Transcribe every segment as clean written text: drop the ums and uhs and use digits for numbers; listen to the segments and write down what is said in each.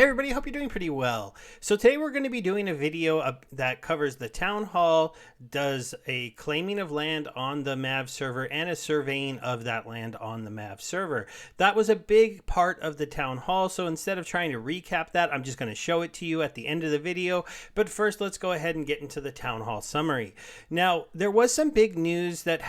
Hey everybody, hope you're doing pretty well. So today we're going to be doing a video that covers the town hall, does a claiming of land on the MAV server, and a surveying of that land on the MAV server. That was a big part of the town hall, so instead of trying to recap that, I'm just going to show it to you at the end of the video. But first, let's go ahead and get into the town hall summary. Now, there was some big news that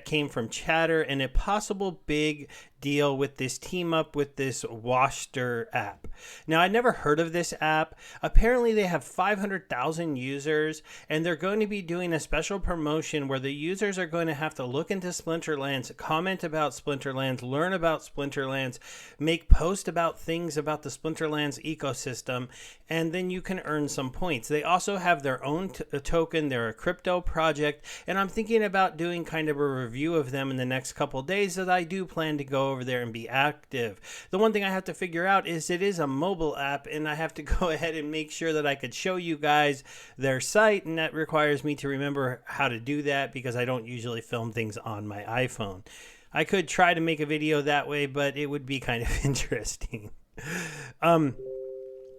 came from chatter, and a possible big deal with this team up with this Waster app. Now, I never heard of this app. Apparently, they have 500,000 users, and they're going to be doing a special promotion where the users are going to have to look into Splinterlands, comment about Splinterlands, learn about Splinterlands, make posts about things about the Splinterlands ecosystem, and then you can earn some points. They also have their own token. They're a crypto project, and I'm thinking about doing kind of a review of them in the next couple days, as I do plan to go over there and be active. The one thing I have to figure out is it is a mobile app, and I have to go ahead and make sure that I could show you guys their site, and that requires me to remember how to do that because I don't usually film things on my iPhone. I could try to make a video that way, but it would be kind of interesting.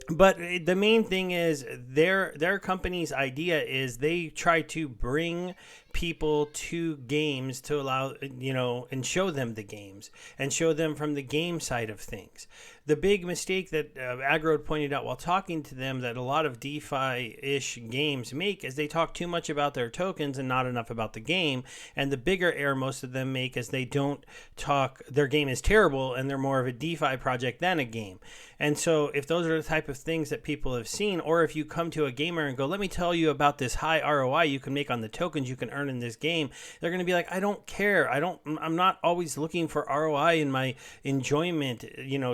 But the main thing is their company's idea is they try to bring people to games to allow, and show them the games and show them from the game side of things. The big mistake that Agro pointed out while talking to them that a lot of DeFi-ish games make is they talk too much about their tokens and not enough about the game. And the bigger error most of them make is they don't talk, their game is terrible and they're more of a DeFi project than a game. And so if those are the type of things that people have seen, or if you come to a gamer and go, let me tell you about this high ROI you can make on the tokens you can earn in this game, they're going to be like, I don't care. I'm not always looking for ROI in my enjoyment,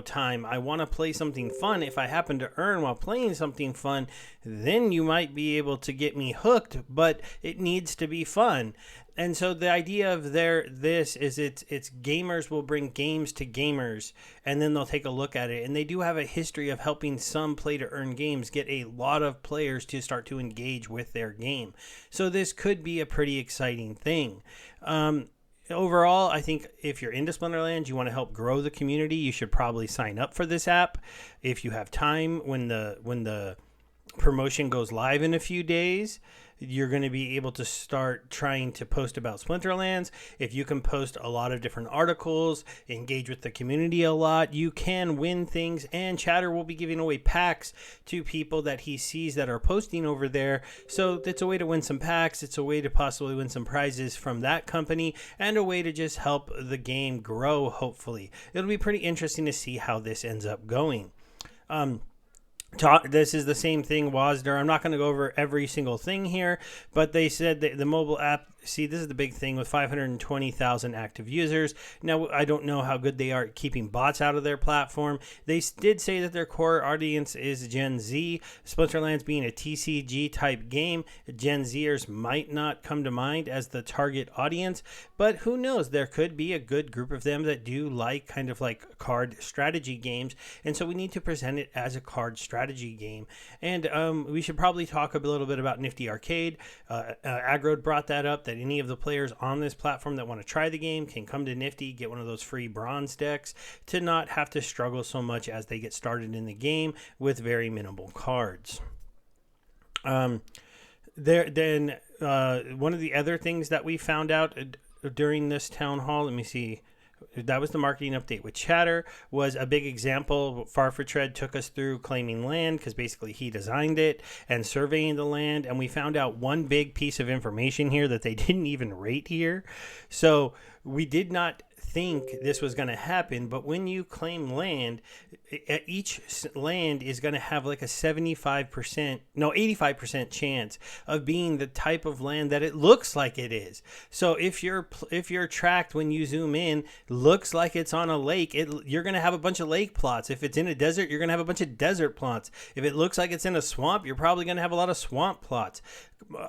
time. I want to play something fun. If I happen to earn while playing something fun, then you might be able to get me hooked, but it needs to be fun. And so the idea of it's gamers will bring games to gamers, and then they'll take a look at it. And they do have a history of helping some play to earn games get a lot of players to start to engage with their game. So this could be a pretty exciting thing. Overall, I think if you're into Splinterlands, you want to help grow the community, you should probably sign up for this app. If you have time, when the promotion goes live in a few days, you're going to be able to start trying to post about Splinterlands. If you can post a lot of different articles, engage with the community a lot, you can win things, and Chatter will be giving away packs to people that he sees that are posting over there. So it's a way to win some packs. It's a way to possibly win some prizes from that company, and a way to just help the game grow, hopefully. It'll be pretty interesting to see how this ends up going. This is the same thing, Wasder. I'm not going to go over every single thing here, but they said that the mobile app, see, this is the big thing with 520,000 active users. Now, I don't know how good they are at keeping bots out of their platform. They did say that their core audience is Gen Z. Splinterlands being a TCG type game, Gen Zers might not come to mind as the target audience, but who knows? There could be a good group of them that do like kind of like card strategy games, and so we need to present it as a card strategy game. And we should probably talk a little bit about Nifty Arcade. Agro brought that up, that any of the players on this platform that want to try the game can come to Nifty, get one of those free bronze decks to not have to struggle so much as they get started in the game with very minimal cards. One of the other things that we found out during this town hall, let me see. That was the marketing update with Chatter, was a big example. Farfetred took us through claiming land because basically he designed it, and surveying the land. And we found out one big piece of information here that they didn't even rate here. So we did not think this was going to happen, but when you claim land, each land is going to have like a 85% chance of being the type of land that it looks like it is. So if your tract, when you zoom in, looks like it's on a lake, you're going to have a bunch of lake plots. If it's in a desert, you're going to have a bunch of desert plots. If it looks like it's in a swamp, you're probably going to have a lot of swamp plots.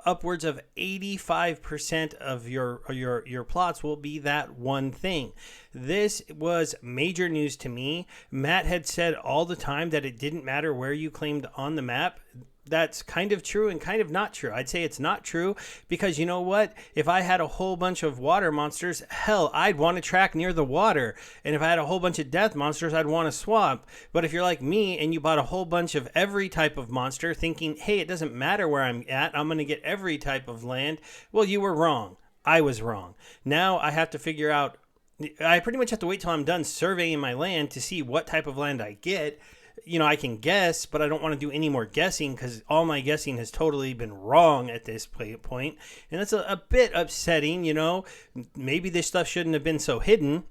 Upwards of 85% of your plots will be that one thing. This was major news to me. Matt had said all the time that it didn't matter where you claimed on the map. that's kind of true and kind of not true. I'd say it's not true because you know what? If I had a whole bunch of water monsters, hell, I'd want to track near the water. And if I had a whole bunch of death monsters, I'd want to swamp. But if you're like me and you bought a whole bunch of every type of monster thinking, hey, it doesn't matter where I'm at, I'm going to get every type of land, well, you were wrong. I was wrong. Now I have to figure out, I pretty much have to wait till I'm done surveying my land to see what type of land I get. I can guess, but I don't want to do any more guessing because all my guessing has totally been wrong at this point. And that's a bit upsetting, Maybe this stuff shouldn't have been so hidden.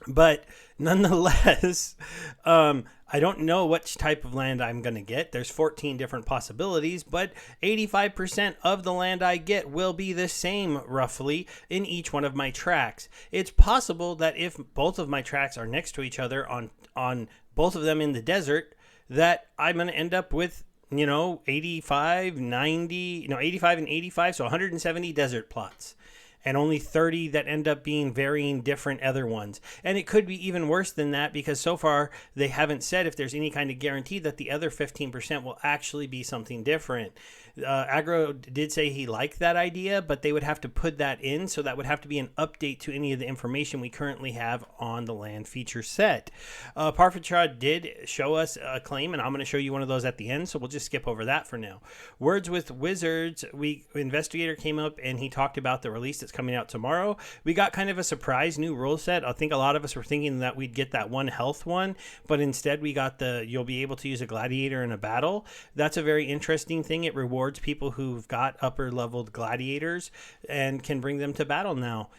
But nonetheless, I don't know which type of land I'm going to get. There's 14 different possibilities, but 85% of the land I get will be the same roughly in each one of my tracks. It's possible that if both of my tracks are next to each other on both of them in the desert, that I'm going to end up with 85, 90, 85 and 85, so 170 desert plots. And only 30 that end up being varying different other ones. And it could be even worse than that because so far they haven't said if there's any kind of guarantee that the other 15% will actually be something different. Agro did say he liked that idea, but they would have to put that in, so that would have to be an update to any of the information we currently have on the land feature set. Parfitra did show us a claim, and I'm going to show you one of those at the end, so we'll just skip over that for now. Words with Wizards, Investigator came up and he talked about the release that's coming out tomorrow. We got kind of a surprise new rule set. I think a lot of us were thinking that we'd get that one health one, but instead we got you'll be able to use a gladiator in a battle. That's a very interesting thing. It rewards people who've got upper leveled gladiators and can bring them to battle now.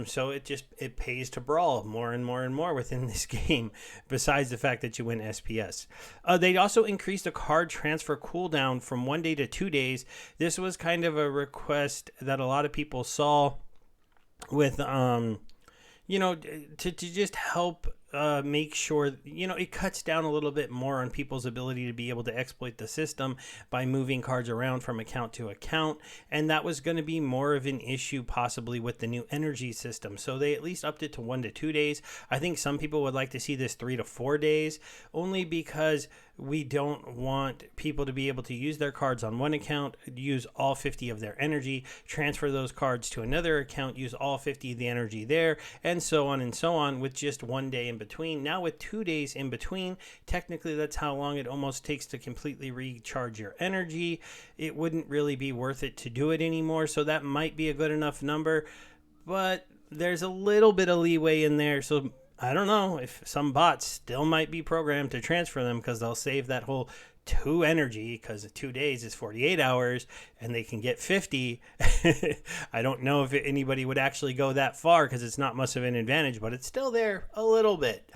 So it pays to brawl more and more and more within this game, besides the fact that you win SPS. They also increased the card transfer cooldown from 1 day to 2 days. This was kind of a request that a lot of people saw with, to just help make sure, it cuts down a little bit more on people's ability to be able to exploit the system by moving cards around from account to account. And that was going to be more of an issue possibly with the new energy system. So they at least upped it to 1 to 2 days. I think some people would like to see this 3 to 4 days, only because we don't want people to be able to use their cards on one account, use all 50 of their energy, transfer those cards to another account, use all 50 of the energy there, and so on with just 1 day in between. Now with 2 days in between, technically that's how long it almost takes to completely recharge your energy. It wouldn't really be worth it to do it anymore, so that might be a good enough number, but there's a little bit of leeway in there, so I don't know if some bots still might be programmed to transfer them because they'll save that whole 2 energy, because 2 days is 48 hours and they can get 50. I don't know if anybody would actually go that far because it's not much of an advantage, but it's still there a little bit.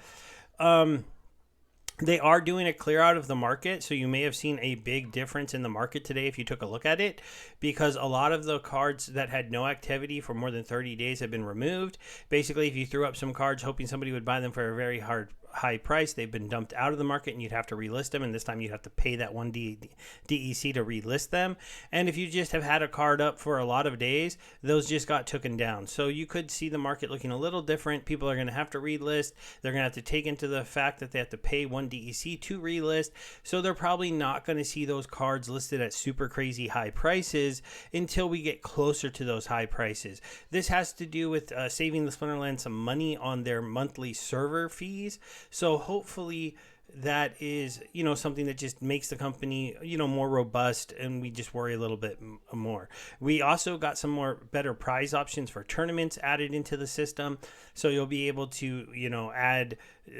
They are doing a clear out of the market, so you may have seen a big difference in the market today if you took a look at it, because a lot of the cards that had no activity for more than 30 days have been removed. Basically, if you threw up some cards hoping somebody would buy them for a very high price, they've been dumped out of the market and you'd have to relist them, and this time you'd have to pay that one DEC to relist them. And if you just have had a card up for a lot of days, those just got taken down. So you could see the market looking a little different. People are going to have to relist. They're going to have to take into the fact that they have to pay one DEC to relist. So they're probably not going to see those cards listed at super crazy high prices until we get closer to those high prices. This has to do with saving the Splinterlands some money on their monthly server fees. So hopefully that is, something that just makes the company, more robust, and we just worry a little bit more. We also got some more better prize options for tournaments added into the system. So you'll be able to, add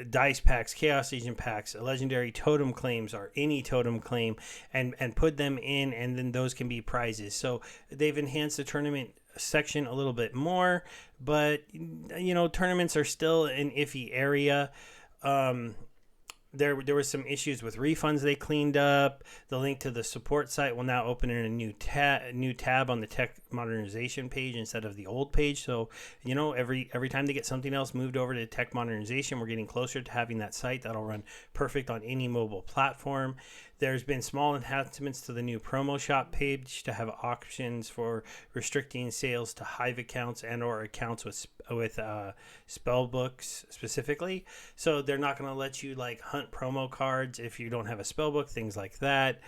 dice packs, chaos agent packs, legendary totem claims, or any totem claim, and put them in, and then those can be prizes. So they've enhanced the tournament section a little bit more, but, tournaments are still an iffy area. There was some issues with refunds they cleaned up. The link to the support site will now open in a new tab on the tech modernization page instead of the old page. So, every time they get something else moved over to tech modernization, we're getting closer to having that site that'll run perfect on any mobile platform. There's been small enhancements to the new promo shop page to have options for restricting sales to Hive accounts and or accounts with spell books specifically. So they're not going to let you hunt promo cards if you don't have a spell book, things like that.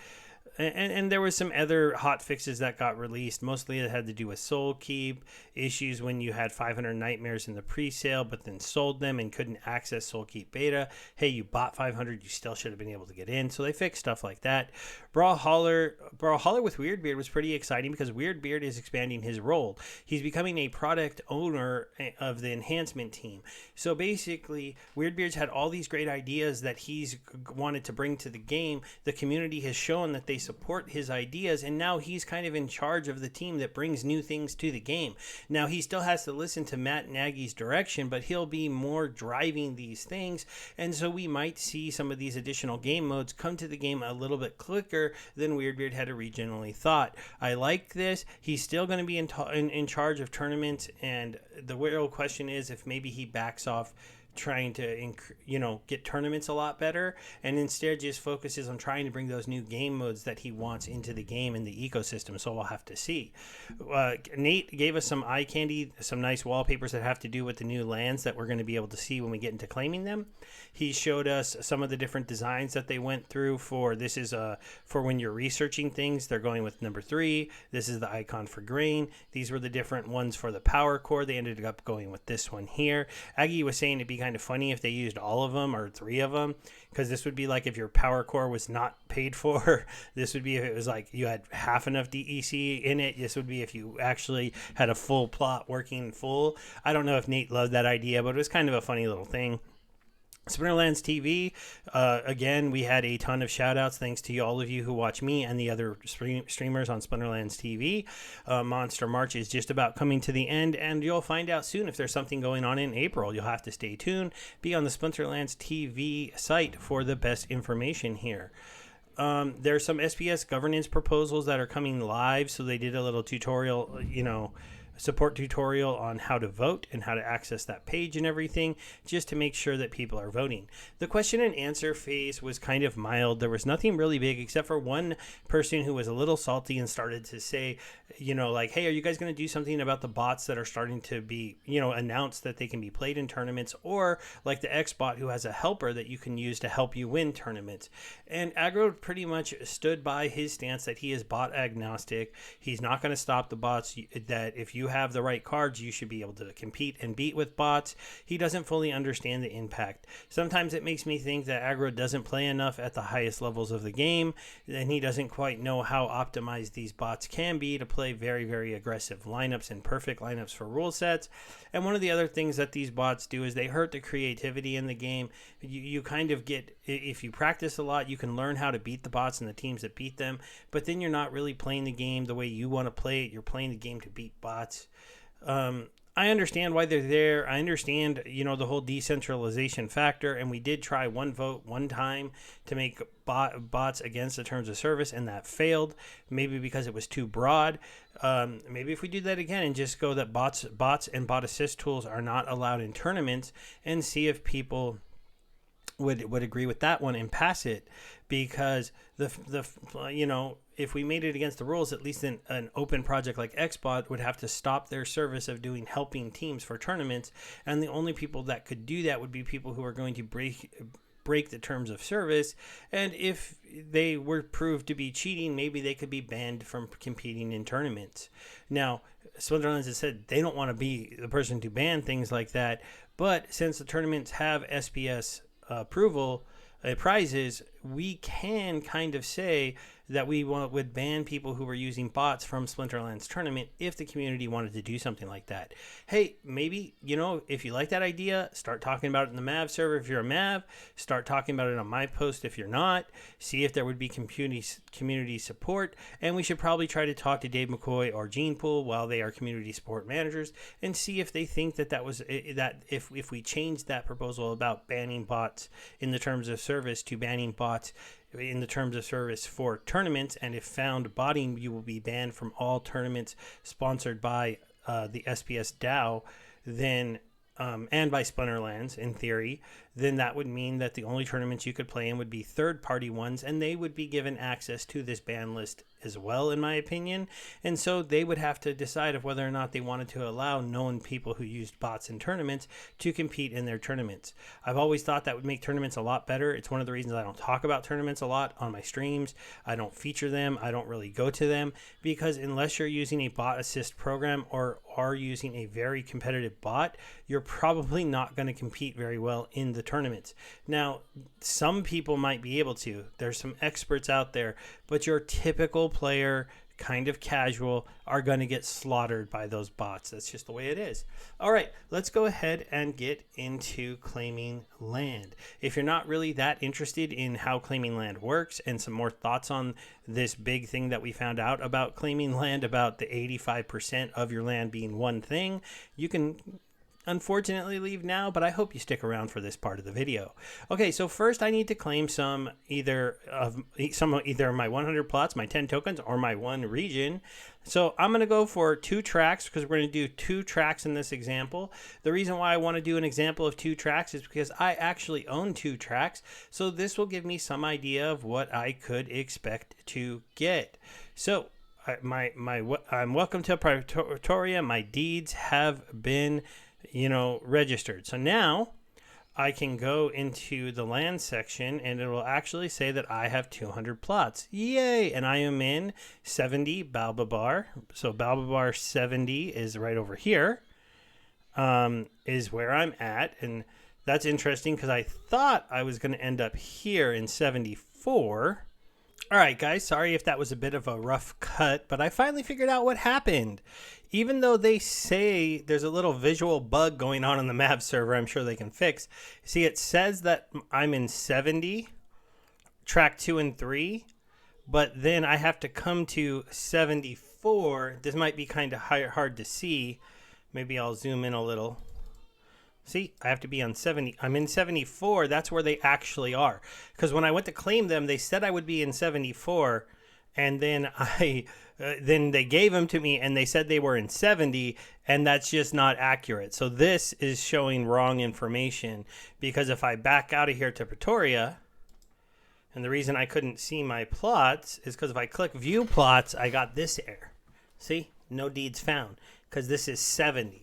And there was some other hot fixes that got released. Mostly it had to do with Soul Keep, issues when you had 500 Nightmares in the pre-sale, but then sold them and couldn't access Soul Keep Beta. Hey, you bought 500, you still should have been able to get in. So they fixed stuff like that. Brawlhalla with Weirdbeard was pretty exciting because Weirdbeard is expanding his role. He's becoming a product owner of the enhancement team. So basically, Weirdbeard's had all these great ideas that he's wanted to bring to the game. The community has shown that they support his ideas, and now he's kind of in charge of the team that brings new things to the game. Now, he still has to listen to Matt Nagy's direction, but he'll be more driving these things, and so we might see some of these additional game modes come to the game a little bit quicker than Weirdbeard had originally thought. I like this. He's still going to be in charge of tournaments, and the real question is if maybe he backs off trying to get tournaments a lot better and instead just focuses on trying to bring those new game modes that he wants into the game and the ecosystem. So we'll have to see. Nate gave us some eye candy, some nice wallpapers that have to do with the new lands that we're going to be able to see when we get into claiming them. He showed us some of the different designs that they went through for this is for when you're researching things. They're going with number 3. This is the icon for grain. These were the different ones for the power core. They ended up going with this one here. Aggie was saying it'd be kind of funny if they used all of them or 3 of them, because this would be like if your power core was not paid for. This would be if it was like you had half enough DEC in it. This would be if you actually had a full plot working full. I don't know if Nate loved that idea, but it was kind of a funny little thing. Splinterlands TV, again, we had a ton of shout outs thanks to all of you who watch me and the other streamers on Splinterlands TV. Monster March is just about coming to the end, and you'll find out soon if there's something going on in April. You'll have to stay tuned. Be on the Splinterlands TV site for the best information here. There's some SPS governance proposals that are coming live, so they did a little tutorial, support tutorial on how to vote and how to access that page and everything, just to make sure that people are voting. The question and answer phase was kind of mild. There was nothing really big except for one person who was a little salty and started to say, hey, are you guys going to do something about the bots that are starting to be, announced that they can be played in tournaments, or like the Xbot who has a helper that you can use to help you win tournaments. And Aggro pretty much stood by his stance that he is bot agnostic. He's not going to stop the bots, that if you have the right cards, you should be able to compete and beat with bots. He doesn't fully understand the impact. Sometimes it makes me think that Aggro doesn't play enough at the highest levels of the game, and he doesn't quite know how optimized these bots can be to play very, very aggressive lineups and perfect lineups for rule sets. And one of the other things that these bots do is they hurt the creativity in the game. You kind of get, if you practice a lot, you can learn how to beat the bots and the teams that beat them, but then you're not really playing the game the way you want to play it. You're playing the game to beat bots. I understand why they're there. I understand, the whole decentralization factor, and we did try one vote one time to make bots against the terms of service, and that failed, maybe because it was too broad. Maybe if we do that again and just go that bots and bot assist tools are not allowed in tournaments, and see if people would agree with that one and pass it, because if we made it against the rules, at least an open project like Xbot would have to stop their service of doing helping teams for tournaments, and the only people that could do that would be people who are going to break the terms of service. And if they were proved to be cheating, maybe they could be banned from competing in tournaments. Now, Splinterlands has said they don't want to be the person to ban things like that, but since the tournaments have SPS approval prizes, we can kind of say that we would ban people who were using bots from Splinterlands tournament if the community wanted to do something like that. Hey, maybe, if you like that idea, start talking about it in the Mav server if you're a Mav. Start talking about it on my post if you're not. See if there would be community support. And we should probably try to talk to Dave McCoy or Gene Pool while they are community support managers, and see if they think that was that if we changed that proposal about banning bots in the terms of service to banning bots in the terms of service for tournaments, and if found botting, you will be banned from all tournaments sponsored by the SPS DAO, then and by Splinterlands in theory, then that would mean that the only tournaments you could play in would be third-party ones, and they would be given access to this ban list as well, in my opinion. And so they would have to decide of whether or not they wanted to allow known people who used bots in tournaments to compete in their tournaments. I've always thought that would make tournaments a lot better. It's one of the reasons I don't talk about tournaments a lot on my streams. I don't feature them. I don't really go to them, because unless you're using a bot assist program or are using a very competitive bot, you're probably not going to compete very well in the tournaments. Now, some people might be able to. There's some experts out there, but your typical player, kind of casual, are going to get slaughtered by those bots. That's just the way it is. All right, let's go ahead and get into claiming land. If you're not really that interested in how claiming land works and some more thoughts on this big thing that we found out about claiming land, about the 85% of your land being one thing, you can unfortunately leave now, but I hope you stick around for this part of the video. Okay, so first I need to claim some either my 100 plots, my 10 tokens, or my 1 region. So I'm going to go for 2 tracks, because we're going to do 2 tracks in this example. The reason why I want to do an example of 2 tracks is because I actually own 2 tracks. So this will give me some idea of what I could expect to get. So I'm welcome to Pretoria. My deeds have been registered. So now I can go into the land section and it will actually say that I have 200 plots. Yay! And I am in 70 Balbabar. So Balbabar 70 is right over here, is where I'm at. And that's interesting because I thought I was going to end up here in 74. All right, guys, sorry if that was a bit of a rough cut, but I finally figured out what happened. Even though they say there's a little visual bug going on the map server, I'm sure they can fix. See, it says that I'm in 70, track 2 and 3, but then I have to come to 74. This might be kind of hard to see. Maybe I'll zoom in a little. See, I have to be on 70. I'm in 74. That's where they actually are. Because when I went to claim them, they said I would be in 74. And then then they gave them to me and they said they were in 70. And that's just not accurate. So this is showing wrong information. Because if I back out of here to Pretoria, and the reason I couldn't see my plots is because if I click view plots, I got this error. See, no deeds found. Because this is 70.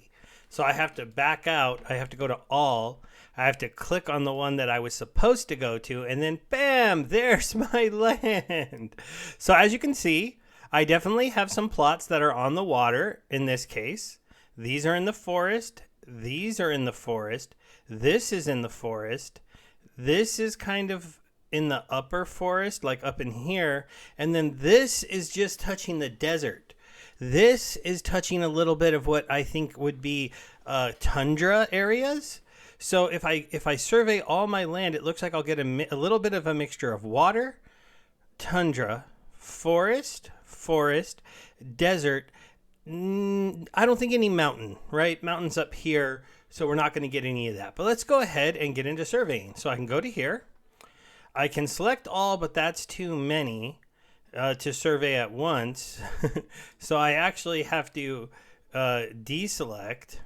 So I have to back out. I have to go to all. I have to click on the one that I was supposed to go to. And then bam, there's my land. So as you can see, I definitely have some plots that are on the water in this case. These are in the forest. These are in the forest. This is in the forest. This is kind of in the upper forest, like up in here. And then this is just touching the desert. This is touching a little bit of what I think would be tundra areas. So if I survey all my land, it looks like I'll get a little bit of a mixture of water, tundra, forest, desert. I don't think any mountain, right? Mountain's up here, so we're not going to get any of that. But let's go ahead and get into surveying. So I can go to here. I can select all, but that's too many to survey at once. So I actually have to deselect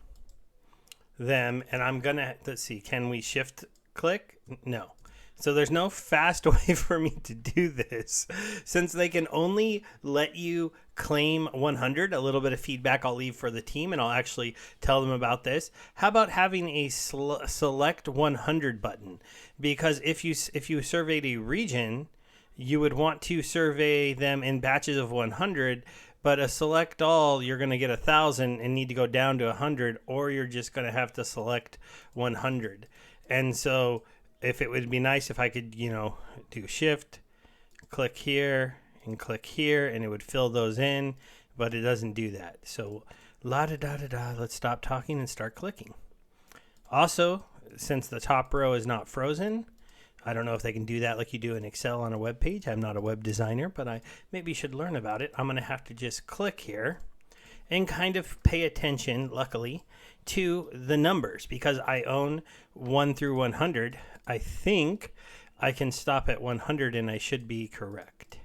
them, and I'm gonna, let's see, can we shift click? No. So there's no fast way for me to do this, since they can only let you claim 100. A little bit of feedback I'll leave for the team, and I'll actually tell them about this. How about having a select 100 button? Because if you surveyed a region, you would want to survey them in batches of 100, but a select all, you're going to get 1,000 and need to go down to 100, or you're just going to have to select 100. And so if it would be nice if I could, do shift, click here, and it would fill those in, but it doesn't do that. So la-da-da-da-da, let's stop talking and start clicking. Also, since the top row is not frozen, I don't know if they can do that like you do in Excel on a web page. I'm not a web designer, but I maybe should learn about it. I'm going to have to just click here and kind of pay attention, luckily, to the numbers. Because I own 1 through 100, I think I can stop at 100 and I should be correct.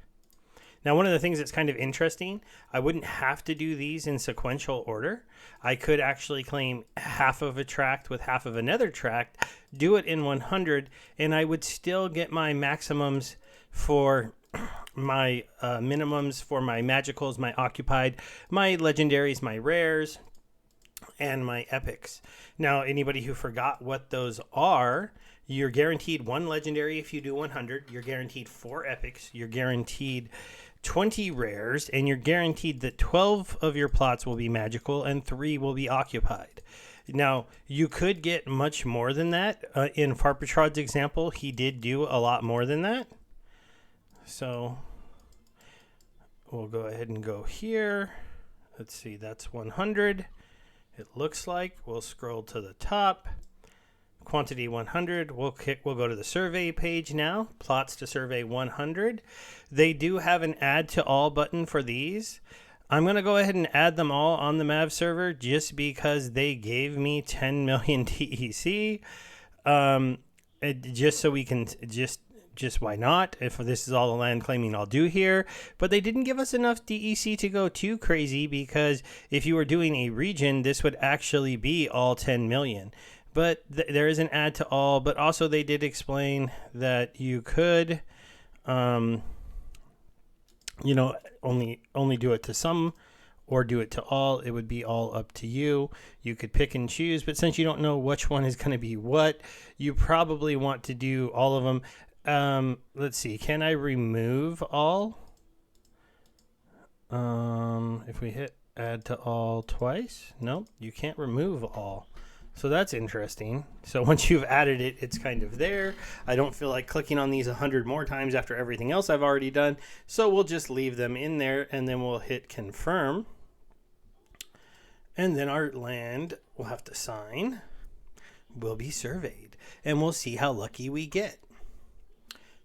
Now, one of the things that's kind of interesting, I wouldn't have to do these in sequential order. I could actually claim half of a tract with half of another tract, do it in 100, and I would still get my maximums for my minimums for my magicals, my occupied, my legendaries, my rares, and my epics. Now, anybody who forgot what those are, you're guaranteed 1 legendary if you do 100. You're guaranteed 4 epics. You're guaranteed 20 rares, and you're guaranteed that 12 of your plots will be magical and 3 will be occupied. Now, you could get much more than that. In Farpatrod's example, he did do a lot more than that. So we'll go ahead and go here. Let's see, that's 100. It looks like we'll scroll to the top. Quantity 100. We'll go to the survey page now. Plots to survey 100. They do have an add to all button for these. I'm going to go ahead and add them all on the Mav server just because they gave me 10 million TEC. Just so we can just why not? If this is all the land claiming I'll do here. But they didn't give us enough DEC to go too crazy, because if you were doing a region, this would actually be all 10 million. But there is an add to all, but also they did explain that you could, only do it to some or do it to all. It would be all up to you. You could pick and choose, but since you don't know which one is going to be what, you probably want to do all of them. Let's see. Can I remove all? If we hit add to all twice, nope, you can't remove all. So that's interesting. So once you've added it, it's kind of there. I don't feel like clicking on these 100 more times after everything else I've already done. So we'll just leave them in there, and then we'll hit confirm. And then our land will have to sign, will be surveyed, and we'll see how lucky we get.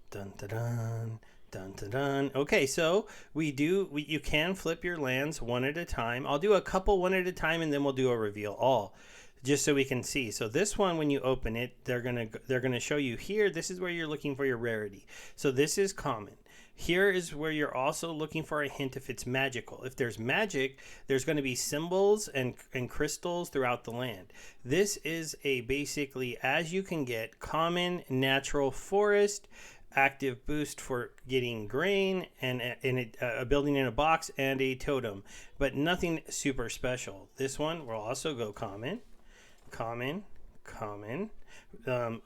Dun, dun, dun. Dun, dun, dun. Okay, so you can flip your lands one at a time. I'll do a couple one at a time, and then we'll do a reveal all, just so we can see. So this one, when you open it, they're gonna show you here. This is where you're looking for your rarity. So this is common. Here is where you're also looking for a hint if it's magical. If there's magic, there's going to be symbols and crystals throughout the land. This is a basically as you can get common, natural, forest, active boost for getting grain, and a building in a box and a totem, but nothing super special. This one will also go common,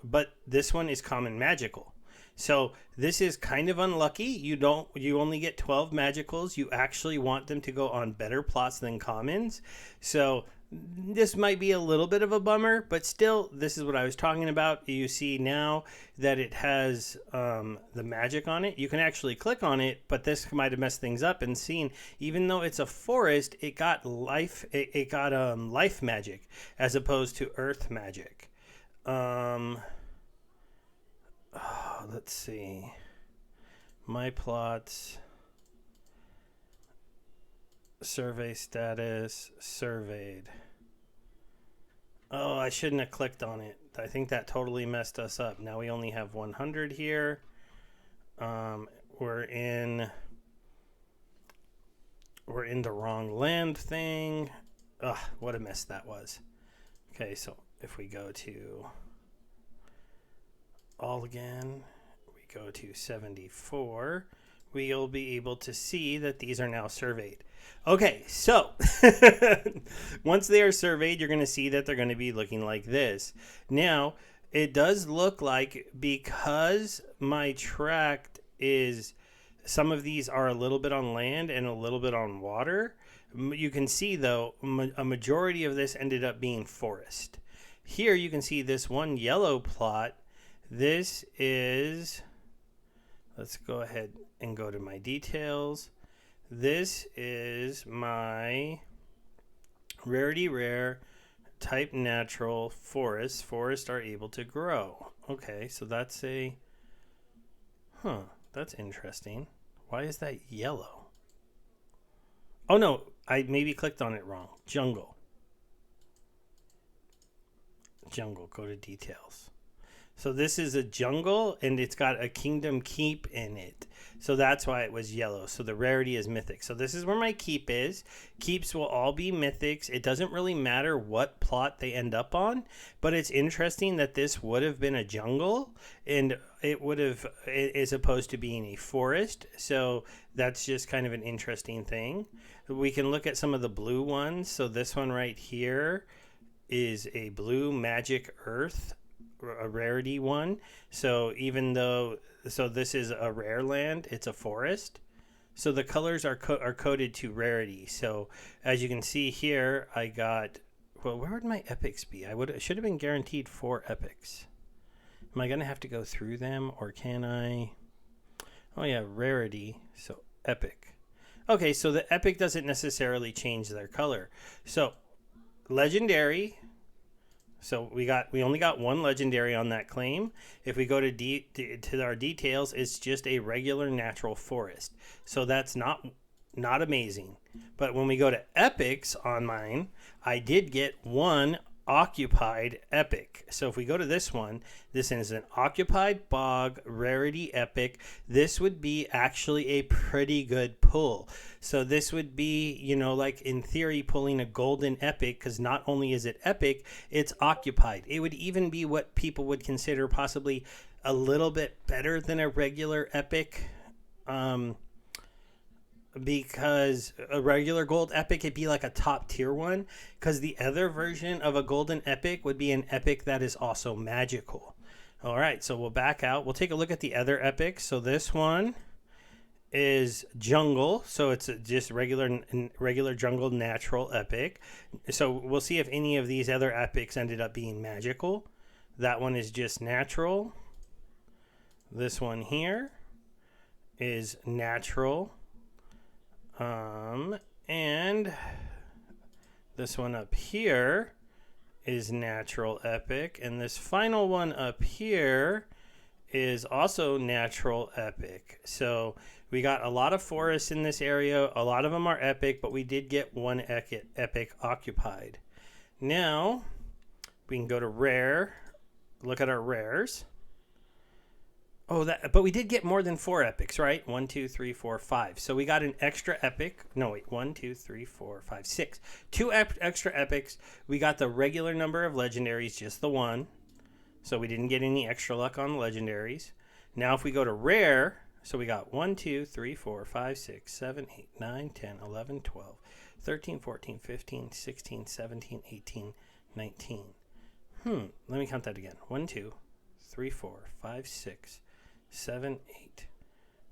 but this one is common magical. So this is kind of unlucky. You only get 12 magicals. You actually want them to go on better plots than commons. So this might be a little bit of a bummer, but still, this is what I was talking about. You see now that it has the magic on it. You can actually click on it, but this might have messed things up and seen, even though it's a forest, it got life. It got life magic as opposed to earth magic. Let's see. My plots. Survey status. Surveyed. Oh, I shouldn't have clicked on it. I think that totally messed us up. Now we only have 100 here. We're in the wrong land thing. Ugh, what a mess that was. Okay, so if we go to all again, we go to 74, we'll be able to see that these are now surveyed. Okay, so once they are surveyed, you're going to see that they're going to be looking like this. Now, it does look like, because my tract is, some of these are a little bit on land and a little bit on water. You can see, though, a majority of this ended up being forest. Here you can see this one yellow plot. This is, let's go ahead and go to my details. This is my rarity rare, type natural, forest. Forests are able to grow. Okay, so that's that's interesting. Why is that yellow? Oh no, I maybe clicked on it wrong. Jungle, go to details. So this is a jungle, and it's got a kingdom keep in it. So that's why it was yellow. So the rarity is mythic. So this is where my keep is. Keeps will all be mythics. It doesn't really matter what plot they end up on, but it's interesting that this would have been a jungle, and it would have, as opposed to being a forest. So that's just kind of an interesting thing. We can look at some of the blue ones. So this one right here is a blue magic earth, a rarity one. So even though, so this is a rare land, it's a forest. So the colors are coded to rarity. So as you can see here, I got, well, where would my epics be? I should have been guaranteed 4 epics. Am I going to have to go through them, or can I? Oh yeah, rarity. So epic. Okay, so the epic doesn't necessarily change their color. So legendary. So we only got 1 legendary on that claim. If we go to our details, it's just a regular natural forest. So that's not amazing. But when we go to epics on mine, I did get 1 occupied epic. So if we go to this one, this is an occupied bog rarity epic. This would be actually a pretty good pull. So this would be, you know, like in theory pulling a golden epic, because not only is it epic, it's occupied. It would even be what people would consider possibly a little bit better than a regular epic. Because a regular gold epic, it'd be like a top tier one, because the other version of a golden epic would be an epic that is also magical. All right, so we'll back out. We'll take a look at the other epics. So this one is jungle, so it's just regular jungle natural epic. So we'll see if any of these other epics ended up being magical. That one is just natural. This one here is natural. And this one up here is natural epic, and this final one up here is also natural epic. So we got a lot of forests in this area. A lot of them are epic, but we did get 1 epic occupied. Now we can go to rare, look at our rares. Oh, but we did get more than 4 epics, right? 1, 2, 3, 4, 5. So we got an extra epic. No, wait. 1, 2, 3, 4, 5, 6. 2 extra epics. We got the regular number of legendaries, just the 1. So we didn't get any extra luck on legendaries. Now if we go to rare, so we got 1, 2, 3, 4, 5, 6, 7, 8, 9, 10, 11, 12, 13, 14, 15, 16, 17, 18, 19. Let me count that again. 1, 2, 3, 4, 5, 6, 7, 8,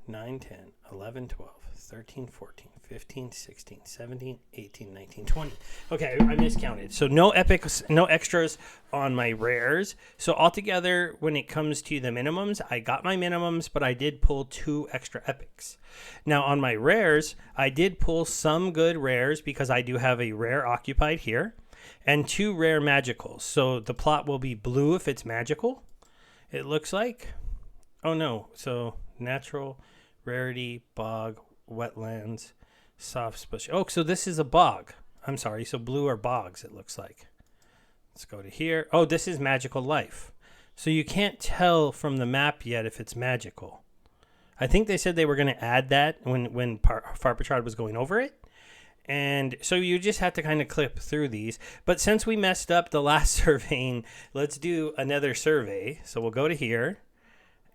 9, 10, 11, 12, 13, 14, 15, 16, 17, 18, 19, 20. Okay, I miscounted. So no epics, no extras on my rares. So altogether, when it comes to the minimums, I got my minimums, but I did pull 2 extra epics. Now on my rares, I did pull some good rares, because I do have a rare occupied here and 2 rare magicals. So the plot will be blue if it's magical, it looks like. Oh no, so natural, rarity, bog, wetlands, soft bush. Oh, so this is a bog. I'm sorry, so blue are bogs, it looks like. Let's go to here. Oh, this is magical life. So you can't tell from the map yet if it's magical. I think they said they were going to add that when Farpachard was going over it. And so you just have to kind of clip through these. But since we messed up the last surveying, let's do another survey. So we'll go to here.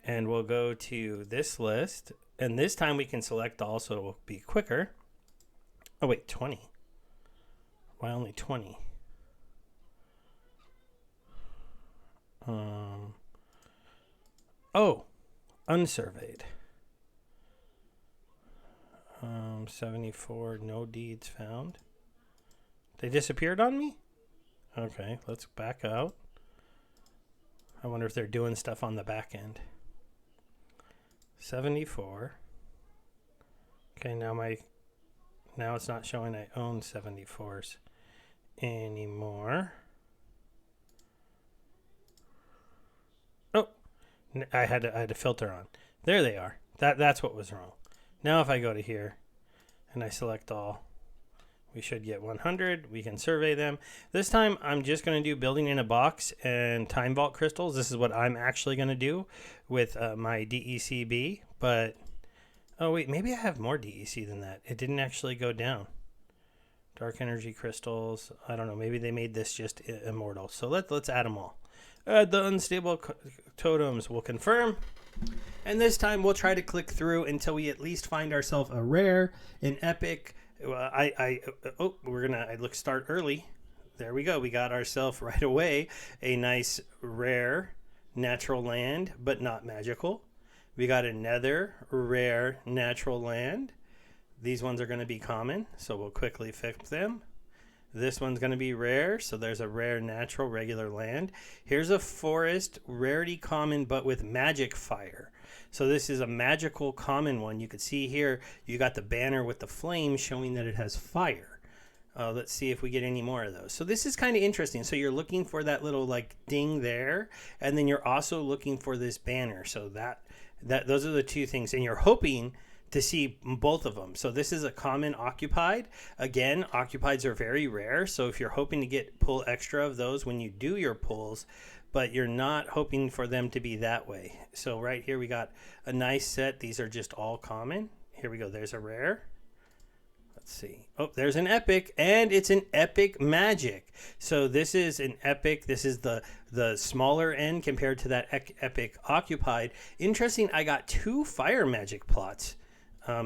And we'll go to this list. And this time we can select all, so it will be quicker. Oh, wait, 20. Why only 20? Oh, unsurveyed. 74, no deeds found. They disappeared on me? Okay, let's back out. I wonder if they're doing stuff on the back end. 74. Okay, now it's not showing I own 74s anymore. Oh, I had to filter on. There they are. That's what was wrong. Now if I go to here and I select all, We should get 100. We can survey them. This time, I'm just going to do building in a box and time vault crystals. This is what I'm actually going to do with my DECB. But, oh wait, maybe I have more DEC than that. It didn't actually go down. Dark energy crystals. I don't know. Maybe they made this just immortal. So let's add them all. Add the unstable totems. We'll confirm. And this time, we'll try to click through until we at least find ourselves a rare, an epic. We're gonna. I look start early. There we go. We got ourselves right away a nice rare natural land, but not magical. We got another rare natural land. These ones are going to be common, so we'll quickly fix them. This one's going to be rare, so there's a rare natural regular land. Here's a forest rarity common, but with magic fire. So this is a magical common one. You could see here, you got the banner with the flame showing that it has fire. Let's see if we get any more of those. So this is kind of interesting. So you're looking for that little like ding there, and then you're also looking for this banner. So those are the two things, and you're hoping to see both of them. So this is a common occupied. Again, occupieds are very rare. So if you're hoping to pull extra of those when you do your pulls, but you're not hoping for them to be that way. So right here we got a nice set. These are just all common. Here we go. There's a rare. Let's see. Oh, there's an epic, and it's an epic magic. So this is an epic. This is the smaller end compared to that epic occupied. Interesting, I got 2 fire magic plots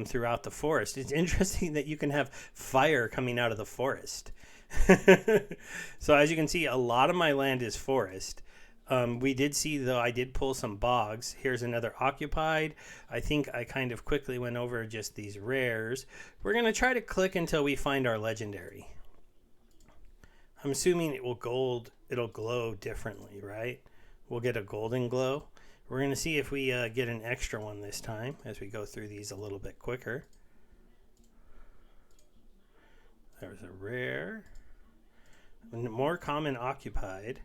throughout the forest. It's interesting that you can have fire coming out of the forest. So as you can see, a lot of my land is forest. We did see, though, I did pull some bogs. Here's another occupied. I think I kind of quickly went over just these rares. We're going to try to click until we find our legendary. I'm assuming it'll glow differently, right? We'll get a golden glow. We're going to see if we get an extra one this time as we go through these a little bit quicker. There's a rare. More common occupied.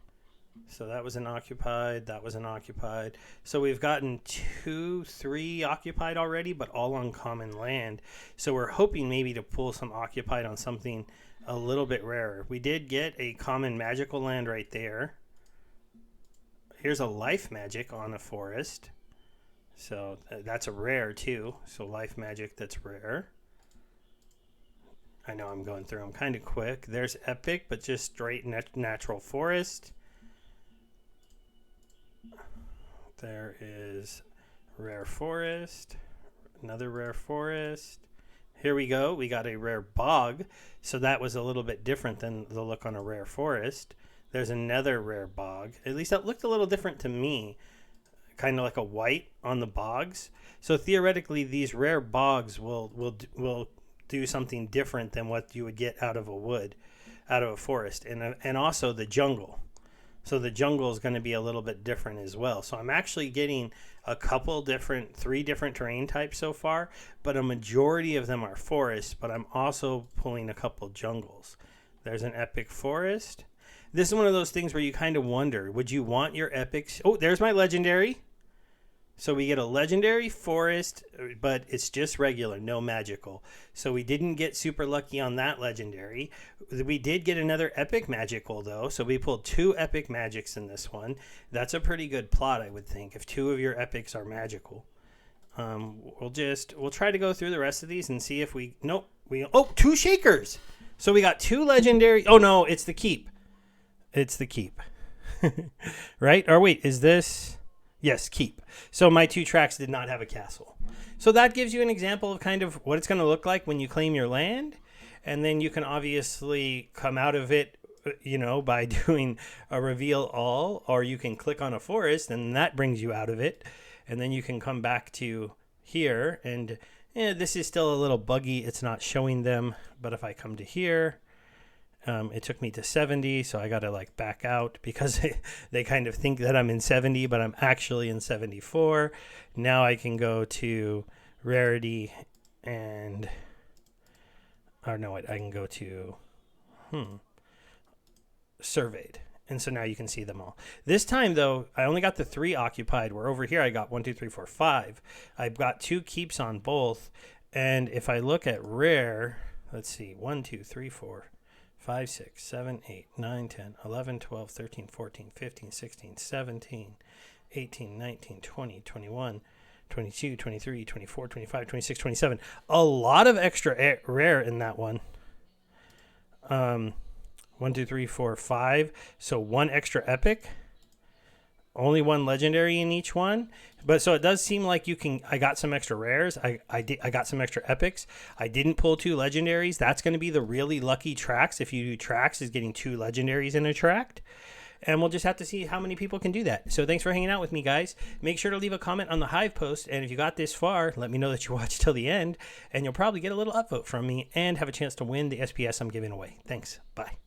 So that was an occupied, that was an occupied. So we've gotten 2, 3 occupied already, but all on common land. So we're hoping maybe to pull some occupied on something a little bit rarer. We did get a common magical land right there. Here's a life magic on a forest. So that's a rare too. So life magic, that's rare. I know I'm going through them kind of quick. There's epic, but just straight natural forest. There is rare forest, another rare forest. Here we go. We got a rare bog. So that was a little bit different than the look on a rare forest. There's another rare bog. At least that looked a little different to me. Kind of like a white on the bogs. So theoretically, these rare bogs will do something different than what you would get out of a forest, and also the jungle. So the jungle is going to be a little bit different as well. So I'm actually getting a couple 3 different terrain types so far, but a majority of them are forests, but I'm also pulling a couple jungles. There's an epic forest. This is one of those things where you kind of wonder, would you want your epics? Oh, there's my legendary. So we get a legendary forest, but it's just regular, no magical. So we didn't get super lucky on that legendary. We did get another epic magical, though. So we pulled 2 epic magics in this one. That's a pretty good plot, I would think, if 2 of your epics are magical. We'll try to go through the rest of these and see if we... Nope. 2 shakers! So we got 2 legendary... Oh, no, it's the keep. It's the keep. Right? Or wait, is this... Yes, keep. So my 2 tracks did not have a castle. So that gives you an example of kind of what it's going to look like when you claim your land. And then you can obviously come out of it, by doing a reveal all, or you can click on a forest and that brings you out of it. And then you can come back to here and this is still a little buggy. It's not showing them. But if I come to here, it took me to 70, so I got to back out because they kind of think that I'm in 70, but I'm actually in 74. Now I can go to rarity I can go to surveyed. And so now you can see them all. This time, though, I only got the 3 occupied, where over here I got 1, 2, 3, 4, 5. I've got 2 keeps on both. And if I look at rare, Let's see. 1, 2, 3, 4, 5, 6, 7, 8, 9, 10, 11, 12, 13, 14, 15, 16, 17, 18, 19, 20, 21, 22, 23, 24, 25, 26, 27. A lot of extra rare in that one. 1, 2, 3, 4, 5. So 1 extra epic. Only 1 legendary in each one. But so it does seem like you can. I got some extra rares. I got some extra epics. I didn't pull 2 legendaries. That's going to be the really lucky tracks. If you do tracks, is getting 2 legendaries in a tract. And we'll just have to see how many people can do that. So thanks for hanging out with me, guys. Make sure to leave a comment on the Hive post. And if you got this far, let me know that you watched till the end. And you'll probably get a little upvote from me and have a chance to win the SPS I'm giving away. Thanks. Bye.